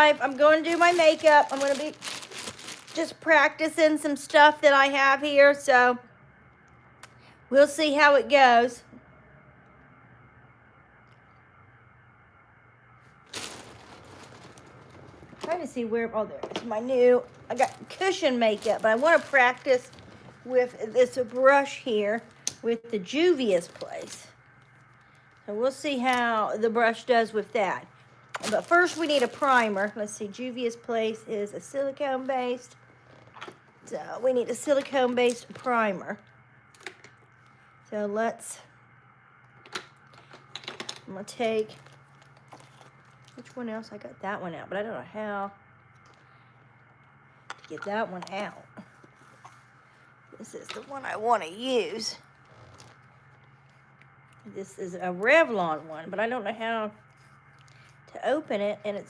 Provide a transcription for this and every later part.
live. I'm going to do my makeup. I'm going to be just practicing some stuff that I have here. So we'll see how it goes. Trying to see where, oh, there's my new, I got cushion makeup, but I want to practice with this brush here with the Juvia's Place. So we'll see how the brush does with that. But first we need a primer. Let's see, Juvia's Place is a silicone based. So we need a silicone based primer. So I'm gonna take, which one else? I got that one out, but I don't know how to get that one out. This is the one I want to use. This is a Revlon one, but I don't know how to open it, and it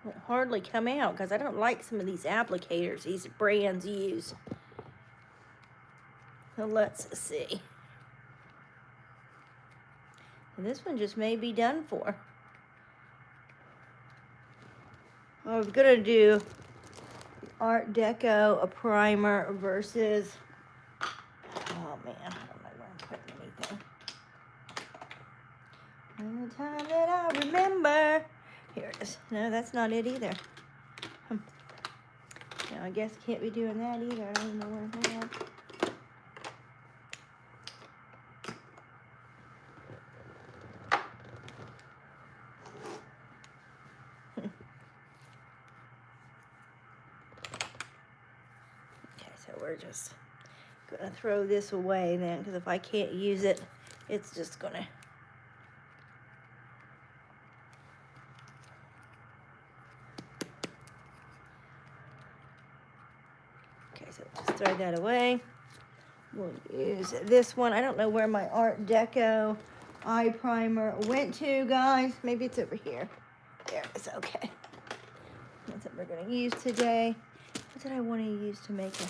won't hardly come out because I don't like some of these applicators these brands use. So let's see. And this one just may be done for. I was gonna do Art Deco, a primer versus, oh man, I don't know where I'm putting anything. And the time that I remember. Here it is. No, that's not it either. No, I guess can't be doing that either. I don't even know where I'm at. We're just gonna throw this away then, because if I can't use it, it's just gonna. Okay, so just throw that away. We'll use this one. I don't know where my Art Deco eye primer went to, guys. Maybe it's over here. There it is. Okay. That's what we're gonna use today. What did I want to use to make it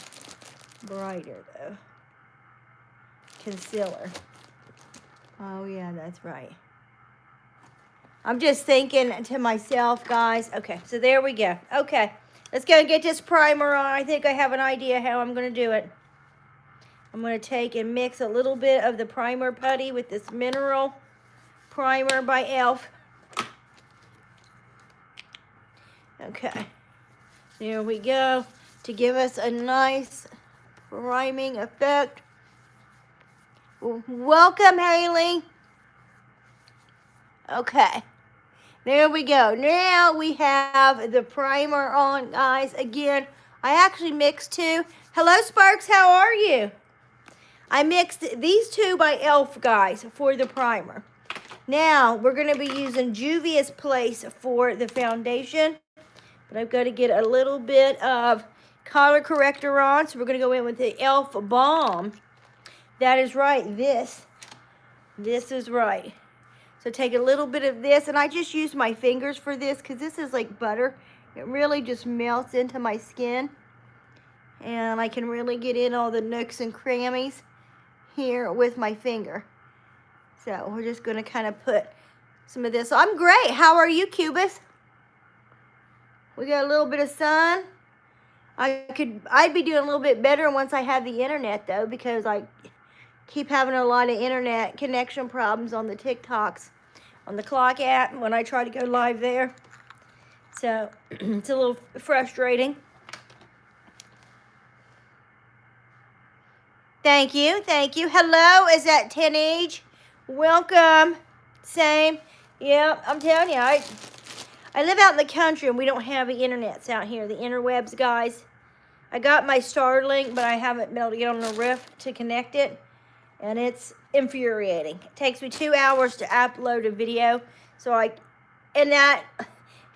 brighter though? Concealer. Oh yeah, that's right. I'm just thinking to myself, guys. Okay, so there we go. Okay, let's go and get this primer on. I think I have an idea how I'm going to do it. I'm going to take and mix a little bit of the primer putty with this mineral primer by e.l.f. Okay, there we go, to give us a nice priming effect. Welcome, Haley. Okay, there we go. Now we have the primer on, guys. Again, I actually mixed two. Hello, Sparks, how are you? I mixed these two by e.l.f., guys, for the primer. Now, we're going to be using Juvia's Place for the foundation. But I've got to get a little bit of color corrector on. So we're going to go in with the e.l.f. Balm. That is right. This is right. So take a little bit of this. And I just use my fingers for this because this is like butter. It really just melts into my skin. And I can really get in all the nooks and crannies here with my finger. So we're just going to kind of put some of this. I'm great. How are you, Cubus? We got a little bit of sun. I'd be doing a little bit better once I have the internet though, because I keep having a lot of internet connection problems on the TikToks, on the Clock app when I try to go live there. So it's a little frustrating. Thank you, thank you. Hello, is that 10 age? Welcome. Same. Yeah, I'm telling you, I live out in the country and we don't have the internets out here, the interwebs, guys. I got my Starlink, but I haven't been able to get on the roof to connect it. And it's infuriating. It takes me 2 hours to upload a video. So if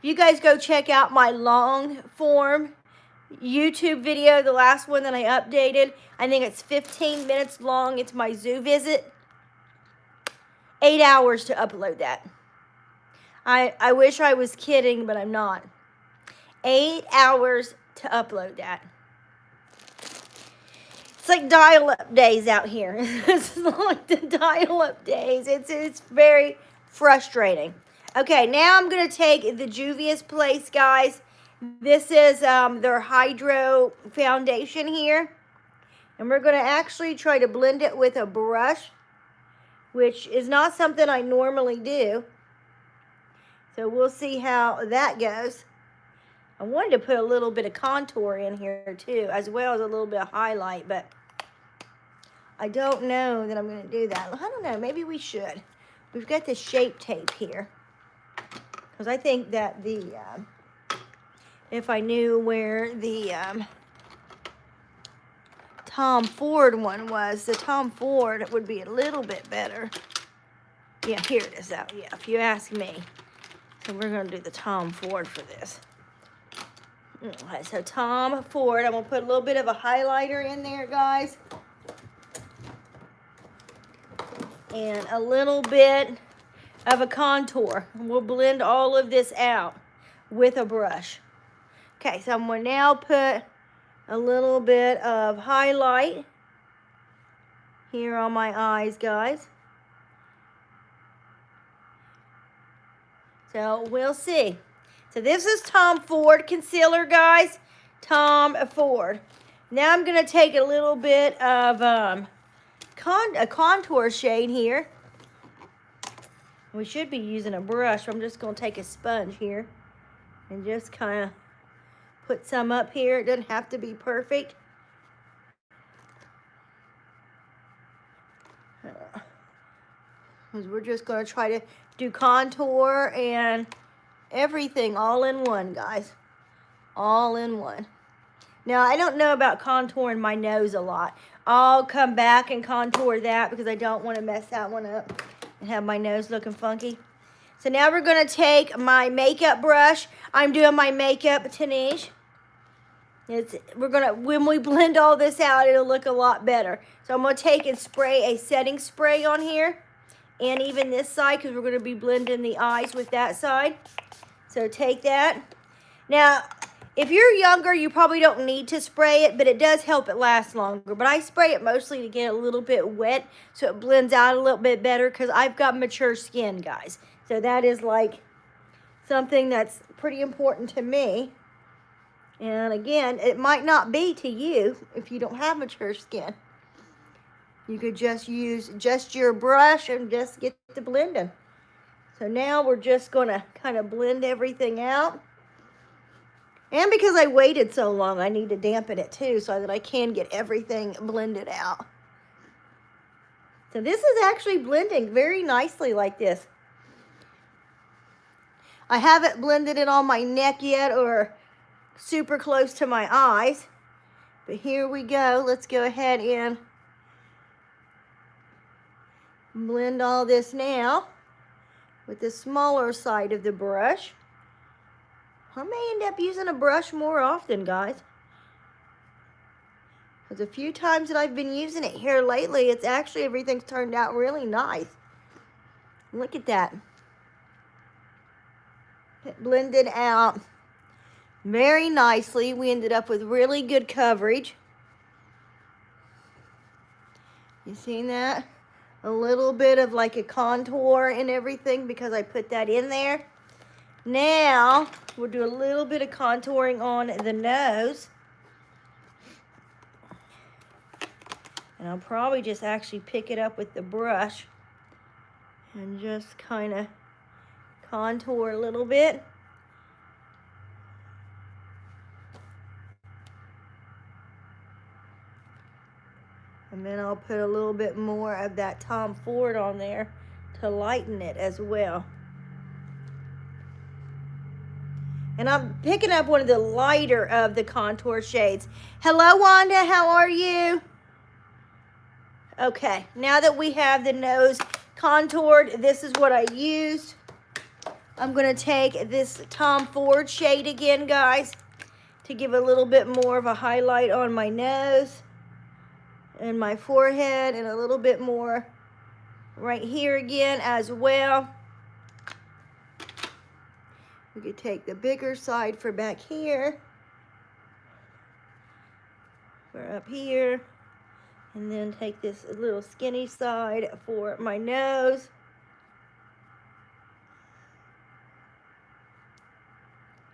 you guys go check out my long form YouTube video, the last one that I updated, I think it's 15 minutes long. It's my zoo visit. 8 hours to upload that. I wish I was kidding, but I'm not. 8 hours to upload that. It's like dial-up days out here. It's like the dial-up days. It's very frustrating. Okay, now I'm going to take the Juvia's Place, guys. This is their Hydro Foundation here. And we're going to actually try to blend it with a brush, which is not something I normally do. So we'll see how that goes. I wanted to put a little bit of contour in here too, as well as a little bit of highlight, but I don't know that I'm going to do that. I don't know, maybe we should. We've got the Shape Tape here. Because I think that the, if I knew where the Tom Ford one was, the Tom Ford would be a little bit better. Yeah, here it is out. Yeah, if you ask me. So we're going to do the Tom Ford for this. Okay, so Tom Ford, I'm going to put a little bit of a highlighter in there, guys. And a little bit of a contour. And we'll blend all of this out with a brush. Okay, so I'm going to now put a little bit of highlight here on my eyes, guys. So we'll see. So this is Tom Ford concealer, guys. Tom Ford. Now I'm going to take a little bit of a contour shade here. We should be using a brush. So I'm just going to take a sponge here and just kind of put some up here. It doesn't have to be perfect. Because we're just going to try to do contour and everything all in one, guys. All in one. Now, I don't know about contouring my nose a lot. I'll come back and contour that because I don't want to mess that one up and have my nose looking funky. So now we're going to take my makeup brush. I'm doing my makeup Tanish. When we blend all this out, it'll look a lot better. So I'm going to take and spray a setting spray on here. And even this side, because we're going to be blending the eyes with that side. So take that. Now, if you're younger, you probably don't need to spray it, but it does help it last longer. But I spray it mostly to get a little bit wet, so it blends out a little bit better, because I've got mature skin, guys. So that is like something that's pretty important to me. And again, it might not be to you if you don't have mature skin. You could just use just your brush and just get to blending. So now we're just going to kind of blend everything out. And because I waited so long, I need to dampen it too so that I can get everything blended out. So this is actually blending very nicely like this. I haven't blended it on my neck yet or super close to my eyes. But here we go. Let's go ahead and blend all this now with the smaller side of the brush. I may end up using a brush more often, guys. Because a few times that I've been using it here lately, it's actually, everything's turned out really nice. Look at that. It blended out very nicely. We ended up with really good coverage. You seen that? A little bit of like a contour and everything because I put that in there. Now, we'll do a little bit of contouring on the nose. And I'll probably just actually pick it up with the brush and just kind of contour a little bit. And then I'll put a little bit more of that Tom Ford on there to lighten it as well. And I'm picking up one of the lighter of the contour shades. Hello, Wanda, how are you? Okay, now that we have the nose contoured, this is what I used. I'm gonna take this Tom Ford shade again, guys, to give a little bit more of a highlight on my nose and my forehead, and a little bit more right here again as well. We could take the bigger side for back here, for up here, and then take this little skinny side for my nose.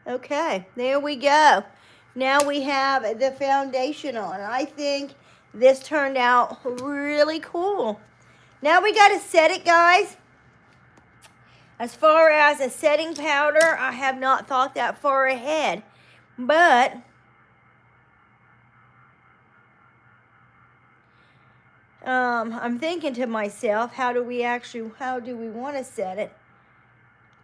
Okay, there we go. Now we have the foundation on. I think this turned out really cool. Now we got to set it, guys. As far as a setting powder, I have not thought that far ahead. But I'm thinking to myself, how do we want to set it?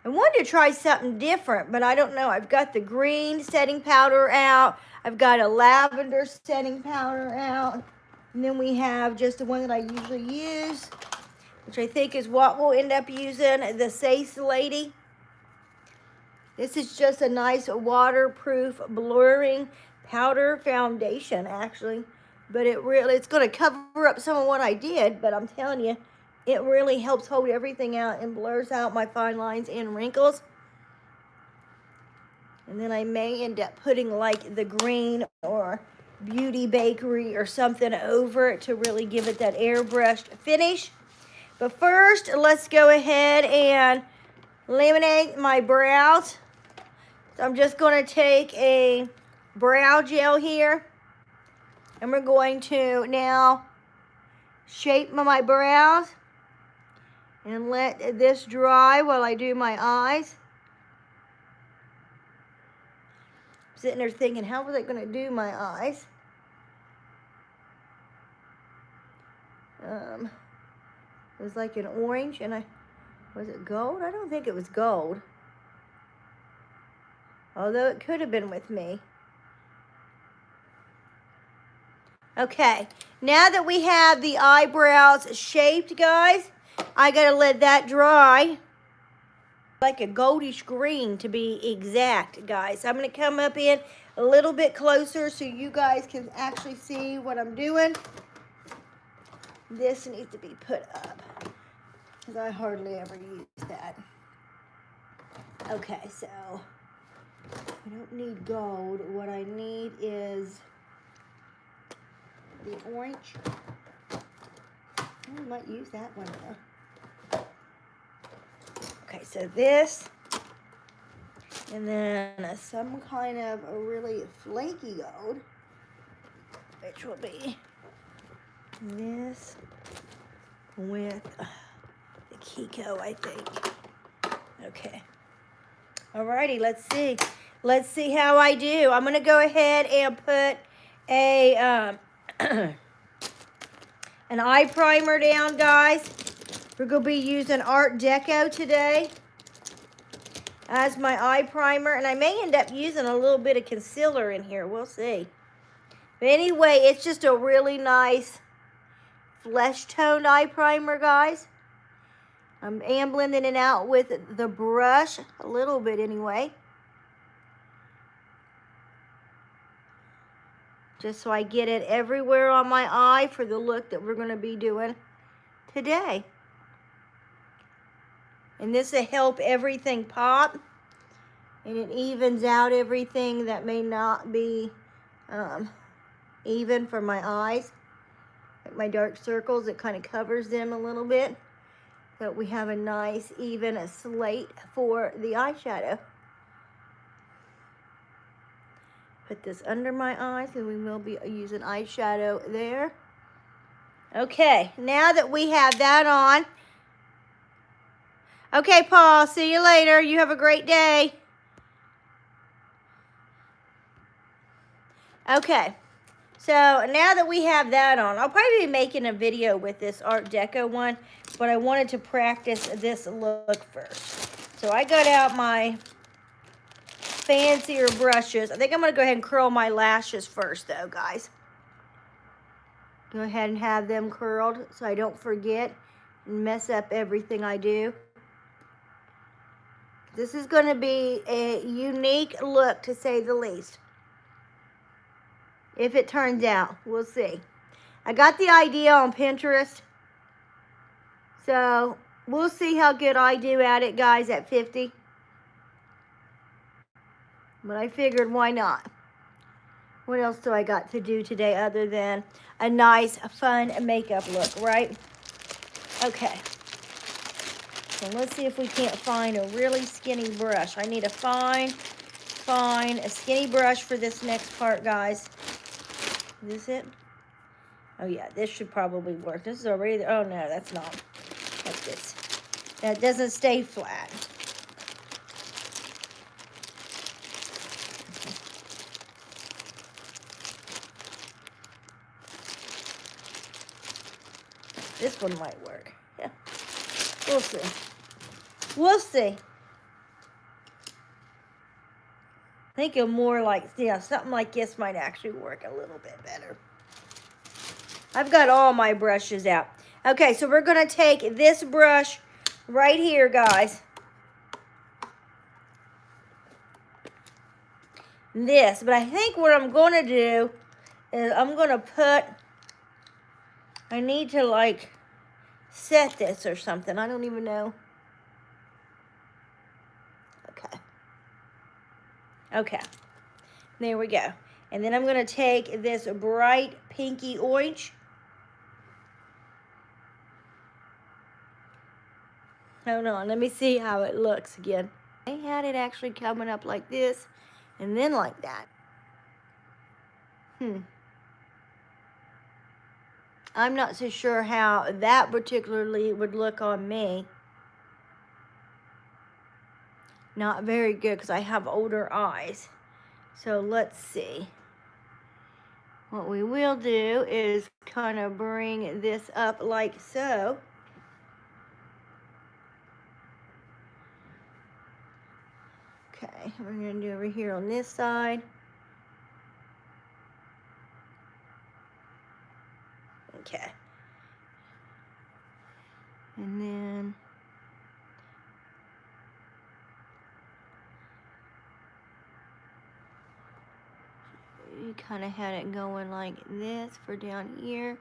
I wanted to try something different, but I don't know. I've got the green setting powder out. I've got a lavender setting powder out. And then we have just the one that I usually use, which I think is what we'll end up using, the Sace Lady. This is just a nice waterproof blurring powder foundation, actually. But it's going to cover up some of what I did, but I'm telling you, it really helps hold everything out and blurs out my fine lines and wrinkles. And then I may end up putting like the green or Beauty Bakery or something over it to really give it that airbrushed finish. But first, let's go ahead and laminate my brows. So I'm just going to take a brow gel here. And we're going to now shape my brows and let this dry while I do my eyes. I'm sitting there thinking, how was I going to do my eyes? It was like an orange, and was it gold? I don't think it was gold. Although it could have been with me. Okay, now that we have the eyebrows shaped, guys, I gotta let that dry. Like a goldish green to be exact, guys. I'm gonna come up in a little bit closer so you guys can actually see what I'm doing. This needs to be put up because I hardly ever use that. Okay, so I don't need gold. What I need is the orange. I might use that one though. Okay, so this, and then some kind of a really flaky gold, which will be this with the Kiko, I think. Okay. Alrighty, let's see. Let's see how I do. I'm gonna go ahead and put a an eye primer down, guys. We're going to be using Art Deco today as my eye primer. And I may end up using a little bit of concealer in here. We'll see. But anyway, it's just a really nice flesh-toned eye primer, guys. I am blending it out with the brush, a little bit anyway. Just so I get it everywhere on my eye for the look that we're going to be doing today. And this will help everything pop. And it evens out everything that may not be even for my eyes. Like my dark circles, it kind of covers them a little bit. So we have a nice even slate for the eyeshadow. Put this under my eyes and we will be using eyeshadow there. Okay, now that we have that on. Okay, Paul, see you later. You have a great day. Okay, so now that we have that on, I'll probably be making a video with this Art Deco one, but I wanted to practice this look first. So I got out my fancier brushes. I think I'm going to go ahead and curl my lashes first, though, guys. Go ahead and have them curled so I don't forget and mess up everything I do. This is going to be a unique look, to say the least. If it turns out, we'll see. I got the idea on Pinterest. So, we'll see how good I do at it, guys, at 50. But I figured, why not? What else do I got to do today other than a nice, fun makeup look, right? Okay. So let's see if we can't find a really skinny brush. I need a fine find a skinny brush for this next part, guys. Is this it? Oh yeah, this should probably work. This is already, oh no, that's not. That's this. That doesn't stay flat. This one might work. Yeah. We'll see. We'll see. I think it'll more like, yeah, something like this might actually work a little bit better. I've got all my brushes out. Okay, so we're going to take this brush right here, guys. This, but I think what I'm going to do is I'm going to put, I need to like set this or something. I don't even know. Okay. Okay. There we go. And then I'm going to take this bright pinky orange. Hold on, let me see how it looks again. I had it actually coming up like this and then like that. I'm not so sure how that particularly would look on me. Not very good because I have older eyes. So let's see. What we will do is kind of bring this up like so. Okay, we're going to do over here on this side. Okay. And then you kind of had it going like this for down here.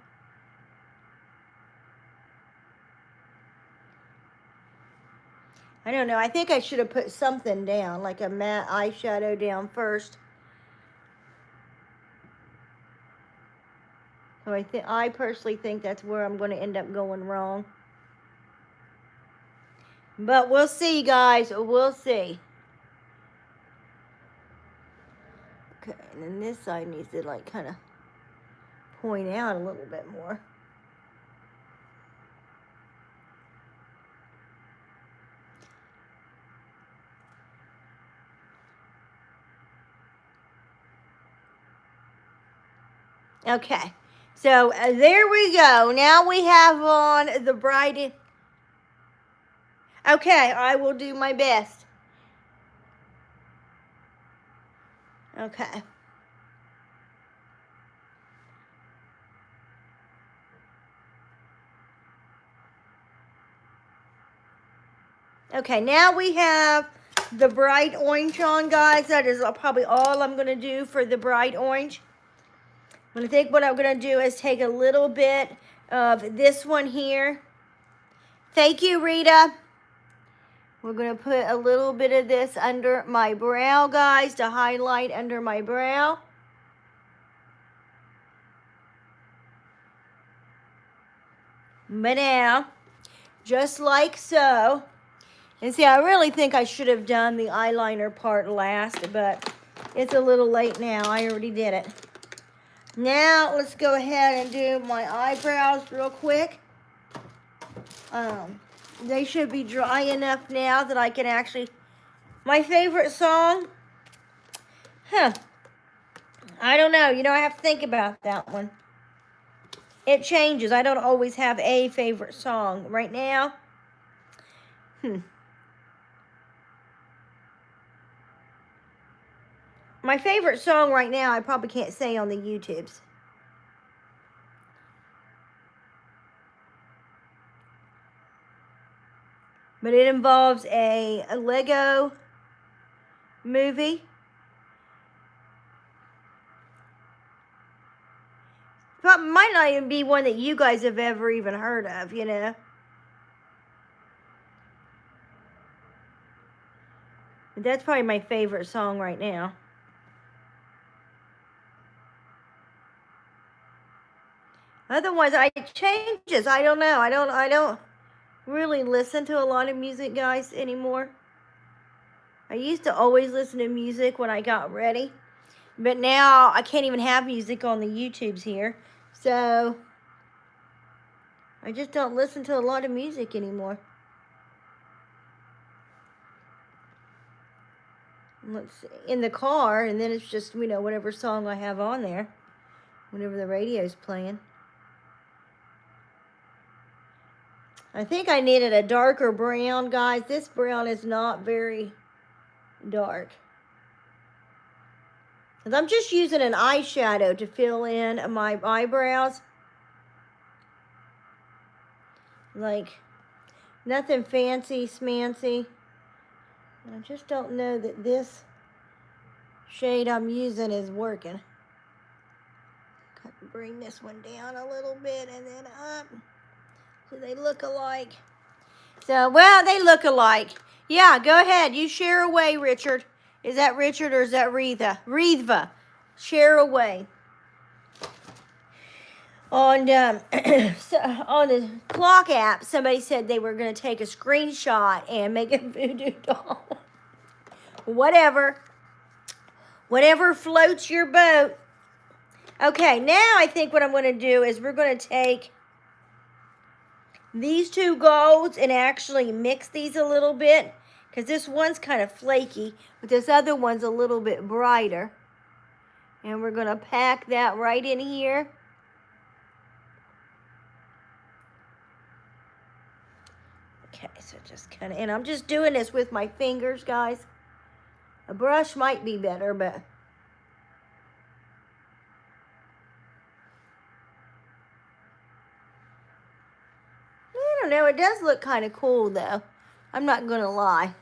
I don't know. I think I should have put something down, like a matte eyeshadow down first. So I personally think that's where I'm going to end up going wrong. But we'll see, guys. We'll see. Okay, and then this side needs to like kind of point out a little bit more. Okay, so there we go. Now we have on the bright. Okay, I will do my best. Okay. Okay, now we have the bright orange on, guys. That is probably all I'm going to do for the bright orange. I think what I'm going to do is take a little bit of this one here. Thank you, Rita. We're going to put a little bit of this under my brow, guys, to highlight under my brow. But now, just like so. And see, I really think I should have done the eyeliner part last, but it's a little late now. I already did it. Now, let's go ahead and do my eyebrows real quick. They should be dry enough now that I can actually... My favorite song? I don't know. You know, I have to think about that one. It changes. I don't always have a favorite song. Right now, my favorite song right now, I probably can't say on the YouTubes. But it involves a Lego movie. But might not even be one that you guys have ever even heard of, you know. But that's probably my favorite song right now. Otherwise, it changes. I don't know. I don't really listen to a lot of music, guys, anymore. I used to always listen to music when I got ready, but now I can't even have music on the YouTubes here. So I just don't listen to a lot of music anymore. Let's see, in the car, and then it's just, you know, whatever song I have on there, whenever the radio's playing. I think I needed a darker brown, guys. This brown is not very dark. Because I'm just using an eyeshadow to fill in my eyebrows. Like, nothing fancy, smancy. I just don't know that this shade I'm using is working. Bring this one down a little bit and then up. So they look alike. So, well, they look alike. Yeah, go ahead. You share away, Richard. Is that Richard or is that Retha? Retha. Share away. On, so on the clock app, somebody said they were going to take a screenshot and make a voodoo doll. Whatever. Whatever floats your boat. Okay, now I think what I'm going to do is we're going to take these two golds and actually mix these a little bit, because this one's kind of flaky, but this other one's a little bit brighter. And we're going to pack that right in here. Okay, so just kind of, and I'm just doing this with my fingers, guys. A brush might be better, but I don't know. It does look kind of cool, though. I'm not going to lie.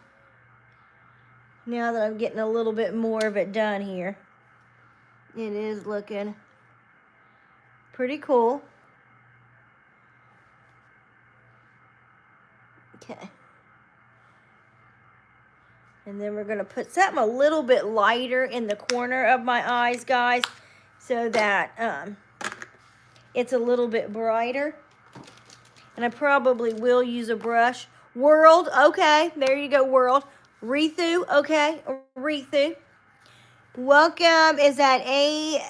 Now that I'm getting a little bit more of it done here, it is looking pretty cool. Okay. And then we're going to put something a little bit lighter in the corner of my eyes, guys, so that it's a little bit brighter. And I probably will use a brush. World, okay, there you go, World. Rethu, okay, Rethu. Welcome, is that a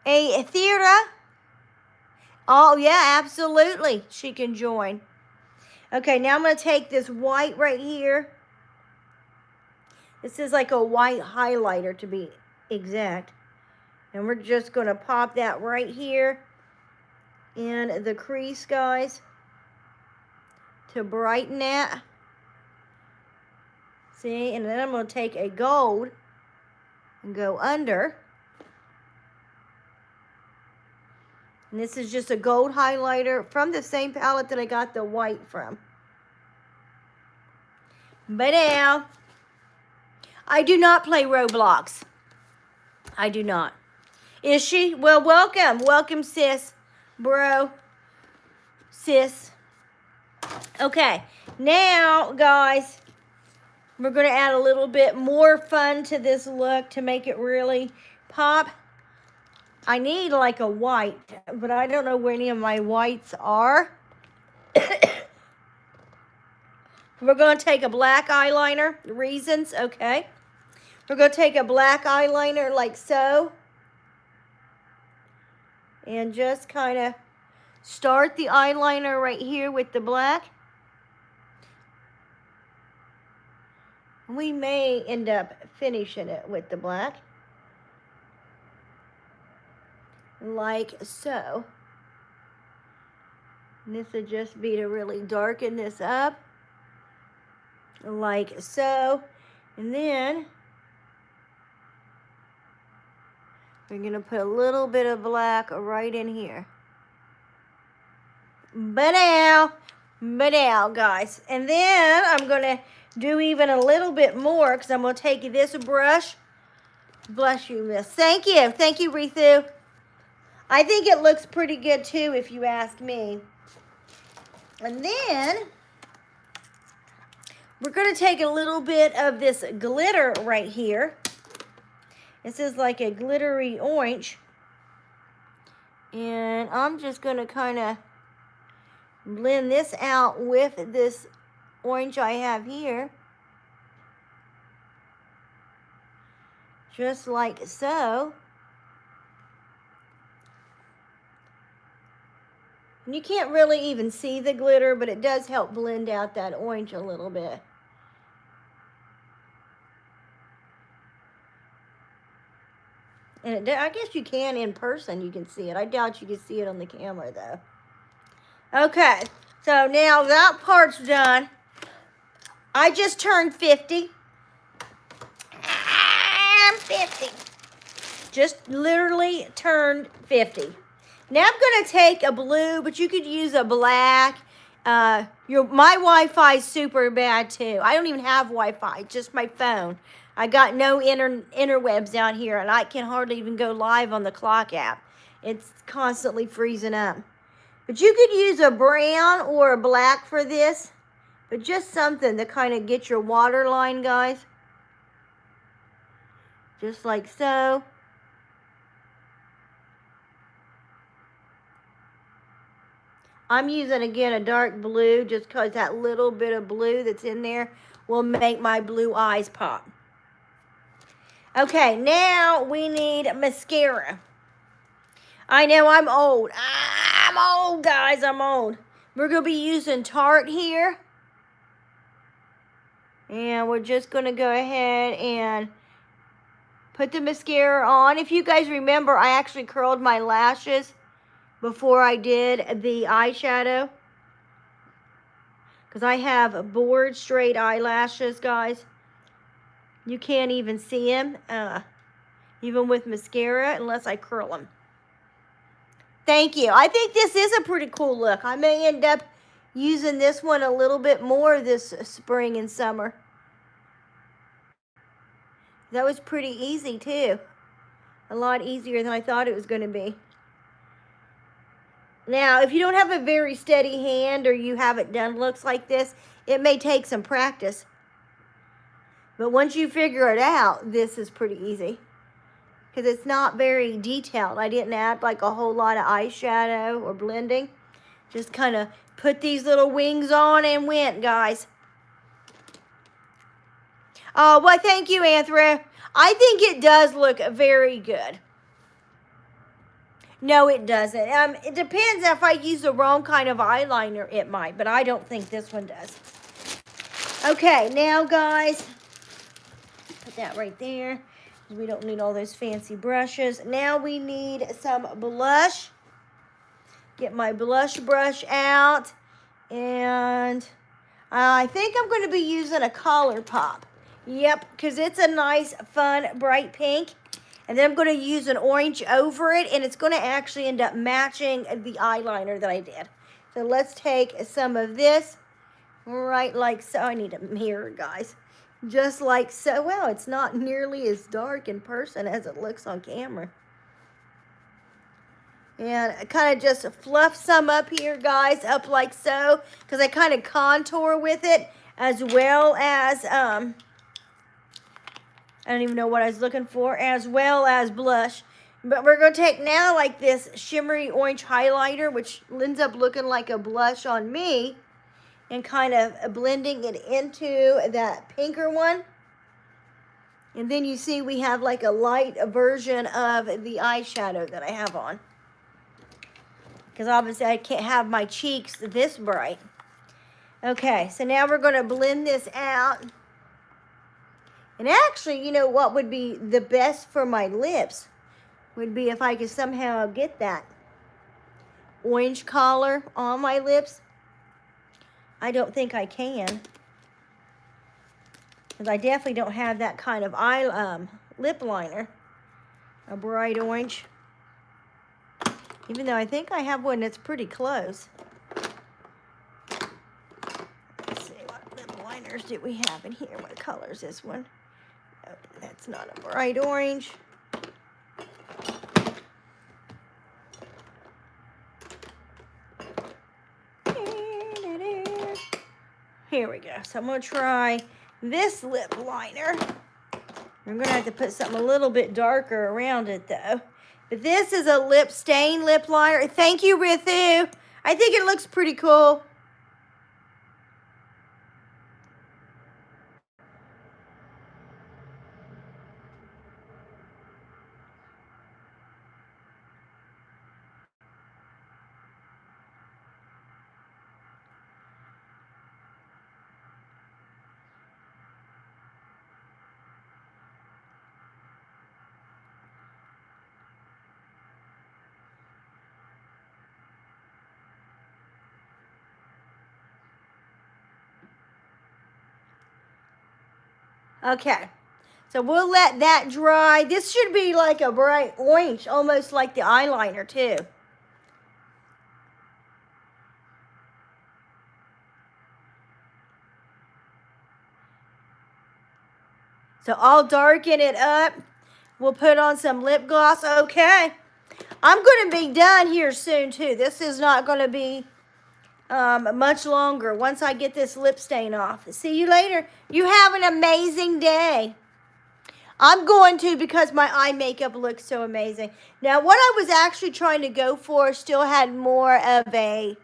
theater? Oh, yeah, absolutely, she can join. Okay, now I'm going to take this white right here. This is like a white highlighter to be exact. And we're just going to pop that right here in the crease, guys, to brighten that. See, and then I'm going to take a gold and go under. And this is just a gold highlighter from the same palette that I got the white from. But now, I do not play Roblox. I do not. Is she? Well, welcome. Welcome, sis. Bro. Sis. Okay. Now, guys, we're going to add a little bit more fun to this look to make it really pop. I need like a white, but I don't know where any of my whites are. We're going to take a black eyeliner. Reasons, okay. We're going to take a black eyeliner like so. And just kind of start the eyeliner right here with the black. We may end up finishing it with the black. Like so. And this would just be to really darken this up. Like so. And then we're going to put a little bit of black right in here. But now, guys. And then I'm going to do even a little bit more because I'm going to take this brush. Bless you, miss. Thank you. Thank you, Rethu. I think it looks pretty good, too, if you ask me. And then we're going to take a little bit of this glitter right here. This is like a glittery orange. And I'm just going to kind of blend this out with this orange I have here. just like so. And you can't really even see the glitter, but it does help blend out that orange a little bit. And I guess you can in person, you can see it. I doubt you can see it on the camera though. Okay, so now that part's done. I just turned 50. I'm 50. Just literally turned 50. Now I'm going to take a blue, but you could use a black. My Wi-Fi is super bad too. I don't even have Wi-Fi, just my phone. I got no interwebs down here, and I can hardly even go live on the clock app. It's constantly freezing up. But you could use a brown or a black for this, but just something to kind of get your water line, guys. Just like so. I'm using, again, a dark blue just because that little bit of blue that's in there will make my blue eyes pop. Okay, now we need mascara. I know I'm old. I'm old, guys. I'm old. We're going to be using Tarte here. And we're just going to go ahead and put the mascara on. If you guys remember, I actually curled my lashes before I did the eyeshadow. Because I have bored straight eyelashes, guys. You can't even see them, even with mascara, unless I curl them. Thank you. I think this is a pretty cool look. I may end up using this one a little bit more this spring and summer. That was pretty easy, too. A lot easier than I thought it was going to be. Now, if you don't have a very steady hand or you haven't done looks like this, it may take some practice. But once you figure it out, this is pretty easy. Because it's not very detailed. I didn't add like a whole lot of eyeshadow or blending. Just kind of put these little wings on and went, guys. Oh, well, thank you, Anthra. I think it does look very good. No, it doesn't. It depends. If I use the wrong kind of eyeliner, it might. But I don't think this one does. Okay, now, guys, put that right there. We don't need all those fancy brushes. Now we need some blush. Get my blush brush out. And I think I'm going to be using a ColourPop. Yep, because it's a nice, fun, bright pink. And then I'm going to use an orange over it, and it's going to actually end up matching the eyeliner that I did. So let's take some of this, right like so. I need a mirror, guys. Just like so. Well, it's not nearly as dark in person as it looks on camera. And I kind of just fluff some up here, guys, up like so, because I kind of contour with it, as well as, I don't even know what I was looking for, as well as blush. But we're going to take now like this shimmery orange highlighter, which ends up looking like a blush on me, and kind of blending it into that pinker one. And then you see we have like a light version of the eyeshadow that I have on. Because obviously I can't have my cheeks this bright. Okay, so now we're going to blend this out. And actually, you know what would be the best for my lips would be if I could somehow get that orange color on my lips. I don't think I can. Because I definitely don't have that kind of lip liner. A bright orange. Even though I think I have one that's pretty close. Let's see, what lip liners do we have in here? What color is this one? Oh, that's not a bright orange. Here we go. So I'm going to try this lip liner. I'm going to have to put something a little bit darker around it, though. But this is a lip stain lip liner. Thank you, Rithu. I think it looks pretty cool. Okay. So we'll let that dry. This should be like a bright orange, almost like the eyeliner too. So I'll darken it up. We'll put on some lip gloss. Okay. I'm going to be done here soon too. This is not going to be much longer once I get this lip stain off. See you later. You have an amazing day. I'm going to, because my eye makeup looks so amazing. Now, what I was actually trying to go for still had more of a,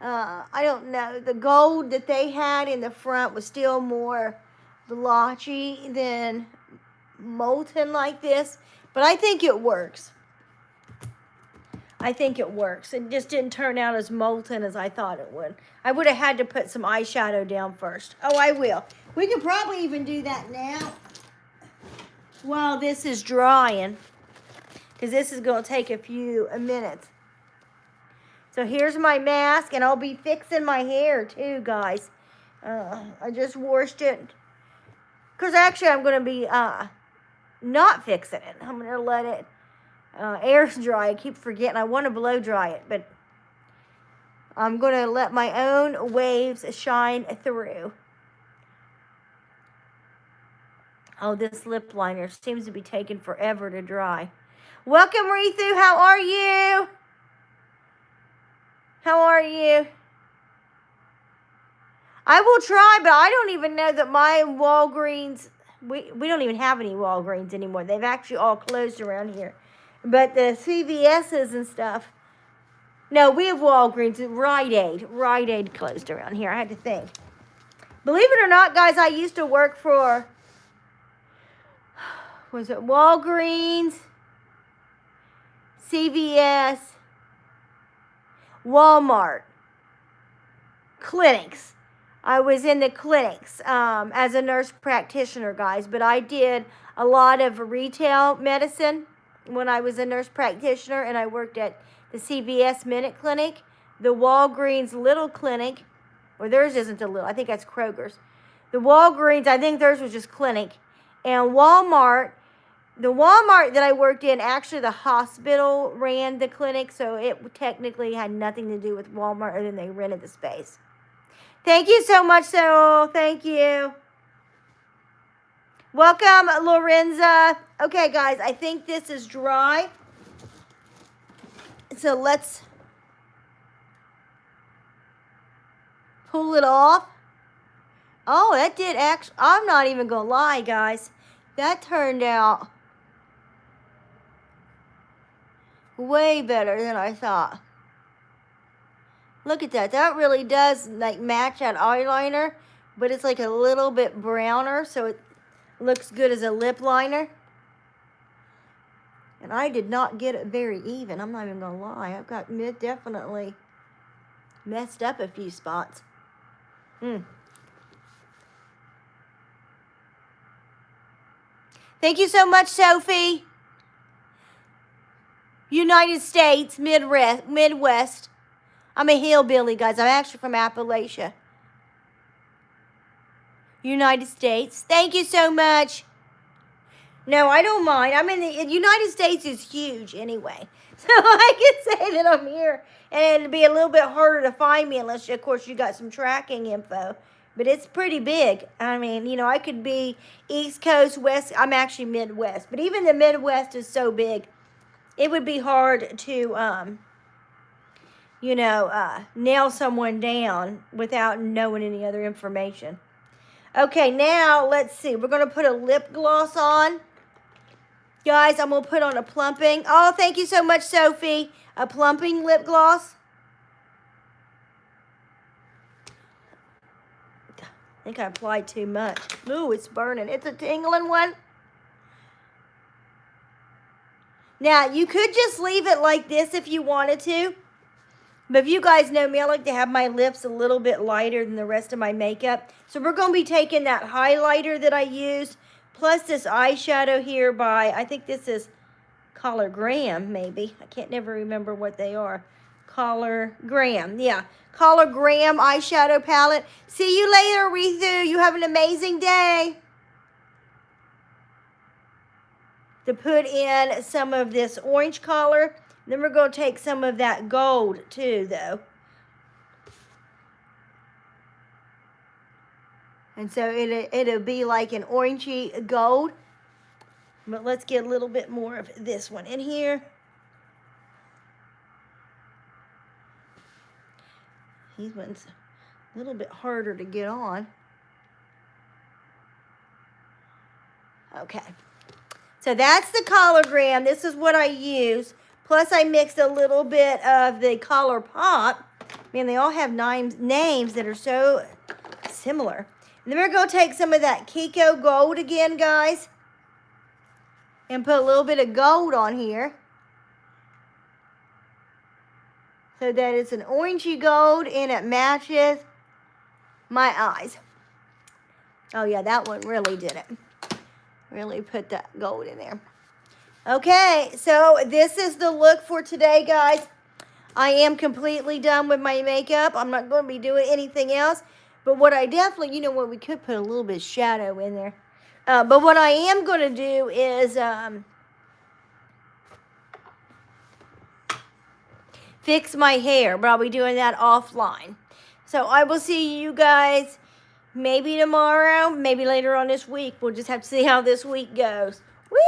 I don't know, the gold that they had in the front was still more blotchy than molten like this. But I think it works. I think it works. It just didn't turn out as molten as I thought it would. I would have had to put some eyeshadow down first. Oh, I will. We could probably even do that now while this is drying, because this is going to take a few minutes. So here's my mask, and I'll be fixing my hair too, guys. I just washed it, because actually I'm going to be not fixing it. I'm going to let it air dry. I keep forgetting. I want to blow dry it, but I'm going to let my own waves shine through. Oh, this lip liner seems to be taking forever to dry. Welcome, Rethu. How are you? How are you? I will try, but I don't even know that my Walgreens, we don't even have any Walgreens anymore. They've actually all closed around here. But the CVS's and stuff, no, we have Walgreens. Rite Aid closed around here. I had to think. Believe it or not, guys, I used to work for, was it Walgreens, CVS, Walmart, clinics. I was in the clinics as a nurse practitioner, guys, but I did a lot of retail medicine when I was a nurse practitioner, and I worked at the CVS Minute Clinic, the Walgreens Little Clinic, or theirs isn't a little, I think that's Kroger's. The Walgreens, I think theirs was just clinic. And Walmart, the Walmart that I worked in, actually the hospital ran the clinic, so it technically had nothing to do with Walmart other than they rented the space. Thank you so much, Cyril. Thank you. Welcome, Lorenza. Okay, guys, I think this is dry. So let's pull it off. Oh, that did actually, I'm not even going to lie, guys. That turned out way better than I thought. Look at that. That really does like match that eyeliner, but it's like a little bit browner, so it looks good as a lip liner. And I did not get it very even. I'm not even going to lie. I've got definitely messed up a few spots. Thank you so much, Sophie. United States, Midwest. I'm a hillbilly, guys. I'm actually from Appalachia. United States. Thank you so much. No, I don't mind. I'm in the United States is huge anyway. So I can say that I'm here. And it'd be a little bit harder to find me unless, of course, you got some tracking info. But it's pretty big. I mean, you know, I could be East Coast, West. I'm actually Midwest. But even the Midwest is so big, it would be hard to, you know, nail someone down without knowing any other information. Okay, now let's see. We're going to put a lip gloss on. Guys, I'm going to put on a plumping. Oh, thank you so much, Sophie. A plumping lip gloss. I think I applied too much. Ooh, it's burning. It's a tingling one. Now, you could just leave it like this if you wanted to. But if you guys know me, I like to have my lips a little bit lighter than the rest of my makeup. So we're going to be taking that highlighter that I used, plus this eyeshadow here by, I think this is GRWM, maybe. I can't never remember what they are. GRWM, yeah. GRWM eyeshadow palette. See you later, Rethu. You have an amazing day. to put in some of this orange color. Then we're going to take some of that gold too, though. And so it'll be like an orangey gold. But let's get a little bit more of this one in here. These ones a little bit harder to get on. Okay. So that's the cologram. This is what I use. Plus I mixed a little bit of the color pop. Man, they all have names that are so similar. And then we're going to take some of that Kiko gold again, guys. And put a little bit of gold on here. So that it's an orangey gold and it matches my eyes. Oh yeah, that one really did it. Really put that gold in there. Okay, so this is the look for today, guys. I am completely done with my makeup. I'm not going to be doing anything else. But what I definitely, you know what, we could put a little bit of shadow in there. But what I am going to do is fix my hair. But I'll be doing that offline. So I will see you guys maybe tomorrow, maybe later on this week. We'll just have to see how this week goes. Whee!